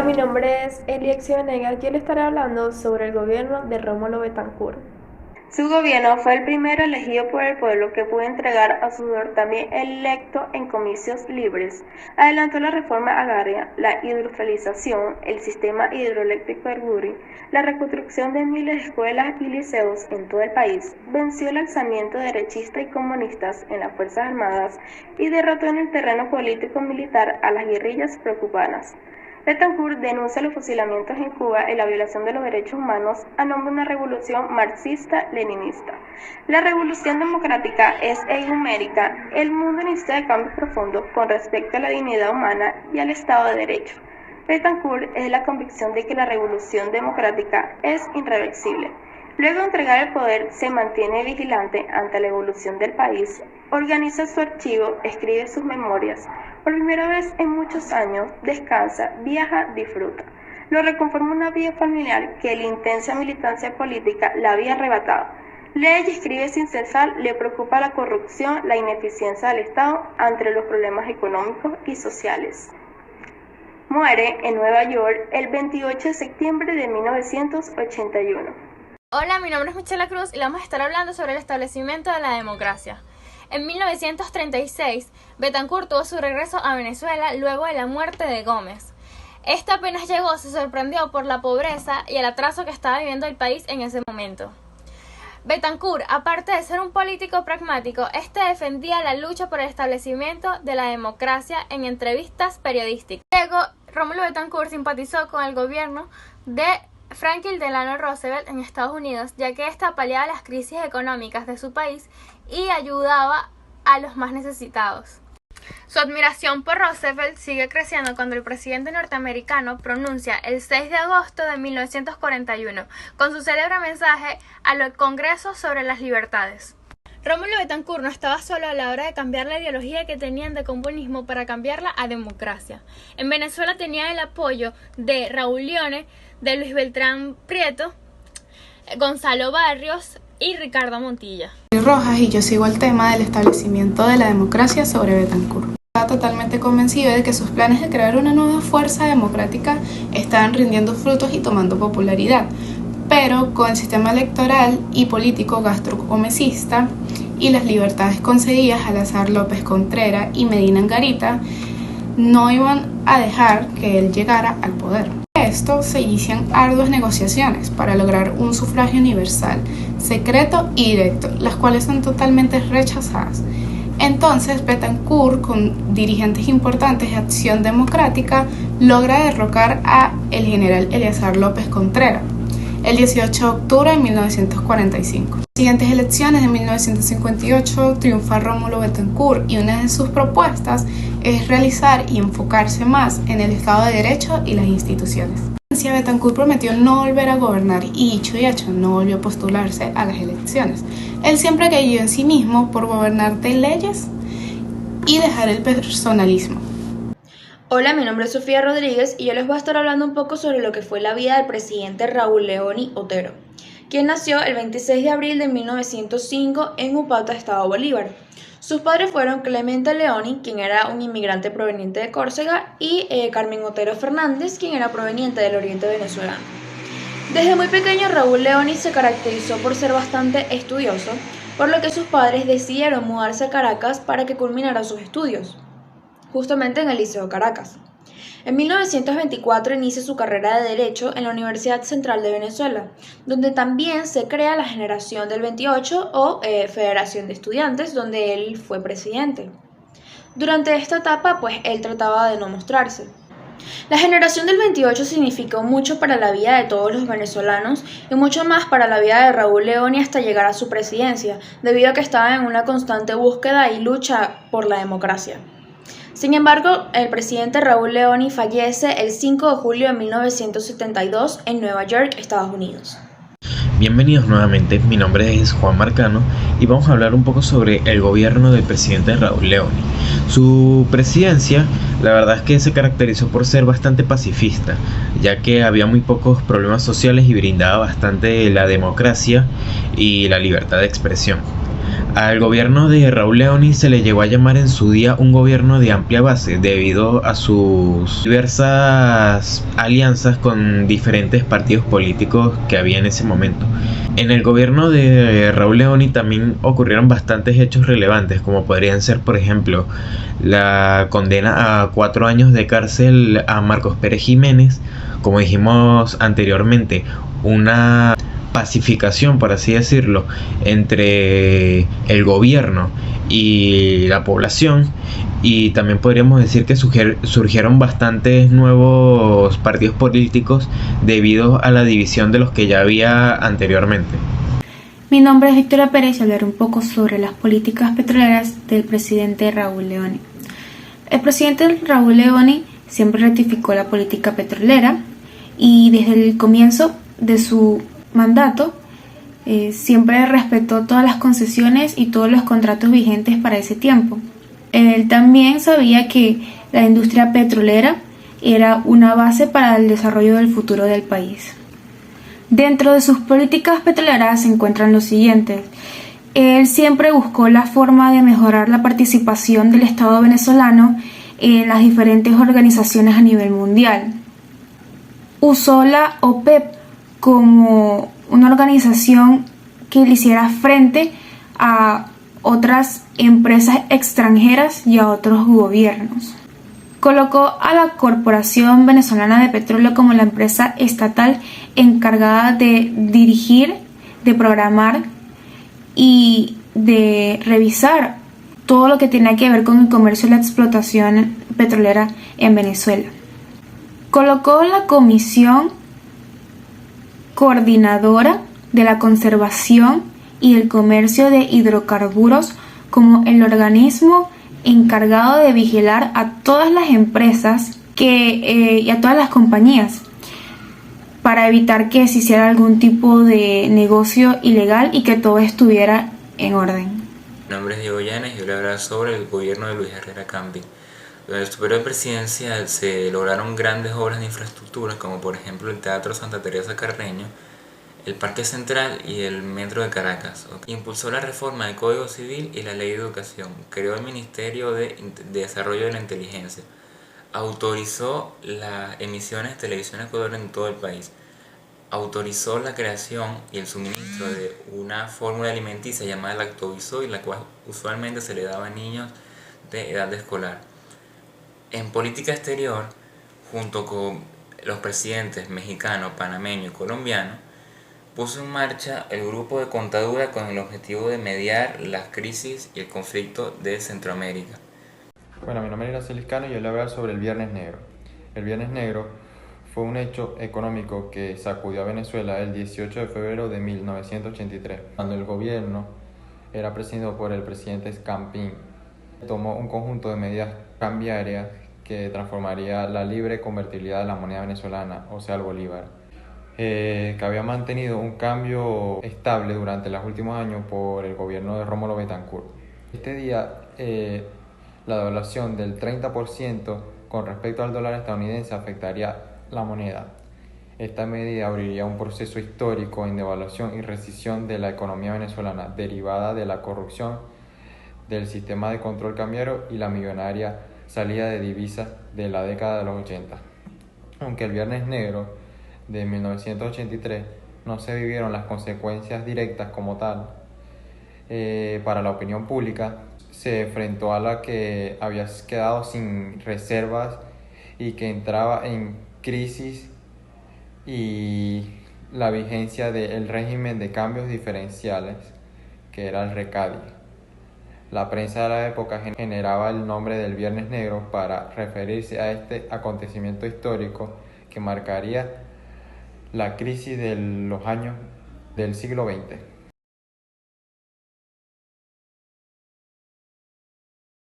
mi nombre es Eliexia Venegas y le estaré hablando sobre el gobierno de Rómulo Betancourt. Su gobierno fue el primero elegido por el pueblo que pudo entregar a su sucesor también electo en comicios libres. Adelantó la reforma agraria, la industrialización, el sistema hidroeléctrico del Guri, la reconstrucción de miles de escuelas y liceos en todo el país, venció el alzamiento derechistas y comunistas en las Fuerzas Armadas y derrotó en el terreno político-militar a las guerrillas preocupadas. Betancourt denuncia los fusilamientos en Cuba y la violación de los derechos humanos a nombre de una revolución marxista-leninista. La revolución democrática es numérica. El mundo necesita cambios profundos con respecto a la dignidad humana y al Estado de Derecho. Betancourt es la convicción de que la revolución democrática es irreversible. Luego de entregar el poder, se mantiene vigilante ante la evolución del país, organiza su archivo, escribe sus memorias. Por primera vez en muchos años, descansa, viaja, disfruta. Lo reconforma una vida familiar que la intensa militancia política la había arrebatado. Lee y escribe sin cesar, le preocupa la corrupción, la ineficiencia del Estado ante los problemas económicos y sociales. Muere en Nueva York el 28 de septiembre de 1981. Hola, mi nombre es Michela Cruz y le vamos a estar hablando sobre el establecimiento de la democracia. En 1936, Betancourt tuvo su regreso a Venezuela luego de la muerte de Gómez. Este apenas llegó, se sorprendió por la pobreza y el atraso que estaba viviendo el país en ese momento. Betancourt, aparte de ser un político pragmático, defendía la lucha por el establecimiento de la democracia en entrevistas periodísticas. Luego, Rómulo Betancourt simpatizó con el gobierno de Franklin Delano Roosevelt en Estados Unidos, ya que ésta paliaba las crisis económicas de su país y ayudaba a los más necesitados. Su admiración por Roosevelt sigue creciendo cuando el presidente norteamericano pronuncia el 6 de agosto de 1941 con su célebre mensaje al Congreso sobre las libertades. Rómulo Betancourt no estaba solo a la hora de cambiar la ideología que tenían de comunismo para cambiarla a democracia. En Venezuela tenía el apoyo de Raúl Leone, de Luis Beltrán Prieto, Gonzalo Barrios y Ricardo Montilla. Soy Rojas y yo sigo el tema del establecimiento de la democracia sobre Betancourt. Estaba totalmente convencido de que sus planes de crear una nueva fuerza democrática estaban rindiendo frutos y tomando popularidad, pero con el sistema electoral y político gastrogomecista y las libertades concedidas al azar López Contreras y Medina Angarita, no iban a dejar que él llegara al poder. Esto se inician arduas negociaciones para lograr un sufragio universal, secreto y directo, las cuales son totalmente rechazadas. Entonces Betancourt, con dirigentes importantes de Acción Democrática, logra derrocar a el general Eleazar López Contreras el 18 de octubre de 1945. En las siguientes elecciones de 1958 triunfa Rómulo Betancourt y una de sus propuestas es realizar y enfocarse más en el Estado de Derecho y las instituciones. Betancourt prometió no volver a gobernar y dicho y hecho, no volvió a postularse a las elecciones. Él siempre creyó en sí mismo por gobernar de leyes y dejar el personalismo. Hola, mi nombre es Sofía Rodríguez y yo les voy a estar hablando un poco sobre lo que fue la vida del presidente Raúl Leoni Otero, quien nació el 26 de abril de 1905 en Upata, Estado Bolívar. Sus padres fueron Clemente Leoni, quien era un inmigrante proveniente de Córcega, y Carmen Otero Fernández, quien era proveniente del oriente venezolano. Desde muy pequeño, Raúl Leoni se caracterizó por ser bastante estudioso, por lo que sus padres decidieron mudarse a Caracas para que culminara sus estudios, justamente en el Liceo Caracas. En 1924 inicia su carrera de Derecho en la Universidad Central de Venezuela, donde también se crea la Generación del 28 o Federación de Estudiantes, donde él fue presidente. Durante esta etapa, él trataba de no mostrarse. La Generación del 28 significó mucho para la vida de todos los venezolanos y mucho más para la vida de Raúl Leoni hasta llegar a su presidencia, debido a que estaba en una constante búsqueda y lucha por la democracia. Sin embargo, el presidente Raúl Leoni fallece el 5 de julio de 1972 en Nueva York, Estados Unidos. Bienvenidos nuevamente, mi nombre es Juan Marcano y vamos a hablar un poco sobre el gobierno del presidente Raúl Leoni. Su presidencia, la verdad es que se caracterizó por ser bastante pacifista, ya que había muy pocos problemas sociales y brindaba bastante la democracia y la libertad de expresión. Al gobierno de Raúl Leoni se le llegó a llamar en su día un gobierno de amplia base debido a sus diversas alianzas con diferentes partidos políticos que había en ese momento. En el gobierno de Raúl Leoni también ocurrieron bastantes hechos relevantes, como podrían ser, por ejemplo, la condena a 4 años de cárcel a Marcos Pérez Jiménez, como dijimos anteriormente, una pacificación, por así decirlo, entre el gobierno y la población, y también podríamos decir que surgieron bastantes nuevos partidos políticos debido a la división de los que ya había anteriormente. Mi nombre es Victoria Pérez y hablaré un poco sobre las políticas petroleras del presidente Raúl Leoni. El presidente Raúl Leoni siempre ratificó la política petrolera y desde el comienzo de su mandato siempre respetó todas las concesiones y todos los contratos vigentes para ese tiempo. Él también sabía que la industria petrolera era una base para el desarrollo del futuro del país. Dentro de sus políticas petroleras se encuentran los siguientes. Él siempre buscó la forma de mejorar la participación del Estado venezolano en las diferentes organizaciones a nivel mundial. Usó la OPEP como una organización que le hiciera frente a otras empresas extranjeras y a otros gobiernos. Colocó a la Corporación Venezolana de Petróleo como la empresa estatal encargada de dirigir, de programar y de revisar todo lo que tenía que ver con el comercio y la explotación petrolera en Venezuela. Colocó la Comisión Coordinadora de la Conservación y el Comercio de Hidrocarburos como el organismo encargado de vigilar a todas las empresas y a todas las compañías para evitar que se hiciera algún tipo de negocio ilegal y que todo estuviera en orden. Mi nombre es Diego Llanes y voy a hablar sobre el gobierno de Luis Herrera Camping. Durante su periodo presidencial se lograron grandes obras de infraestructura, como por ejemplo el Teatro Santa Teresa Carreño, el Parque Central y el Metro de Caracas. Impulsó la reforma del Código Civil y la Ley de Educación. Creó el Ministerio de Desarrollo de la Inteligencia. Autorizó las emisiones de televisión a color en todo el país. Autorizó la creación y el suministro de una fórmula alimenticia llamada Lactobisoy, la cual usualmente se le daba a niños de edad escolar. En política exterior, junto con los presidentes mexicano, panameño y colombiano, puso en marcha el grupo de Contadura con el objetivo de mediar las crisis y el conflicto de Centroamérica. Bueno, mi nombre es Iraceli Cano y yo le voy a hablar sobre el Viernes Negro. El Viernes Negro fue un hecho económico que sacudió a Venezuela el 18 de febrero de 1983, cuando el gobierno era presidido por el presidente Campín. Tomó un conjunto de medidas cambiarias que transformaría la libre convertibilidad de la moneda venezolana, o sea, el bolívar, que había mantenido un cambio estable durante los últimos años por el gobierno de Rómulo Betancourt. Este día, la devaluación del 30% con respecto al dólar estadounidense afectaría la moneda. Esta medida abriría un proceso histórico en devaluación y rescisión de la economía venezolana, derivada de la corrupción del sistema de control cambiario y la millonaria salida de divisas de la década de los 80. Aunque el Viernes Negro de 1983 no se vivieron las consecuencias directas como tal, para la opinión pública se enfrentó a la que había quedado sin reservas y que entraba en crisis y la vigencia del régimen de cambios diferenciales, que era el RECADI. La prensa de la época generaba el nombre del Viernes Negro para referirse a este acontecimiento histórico que marcaría la crisis de los años del siglo XX.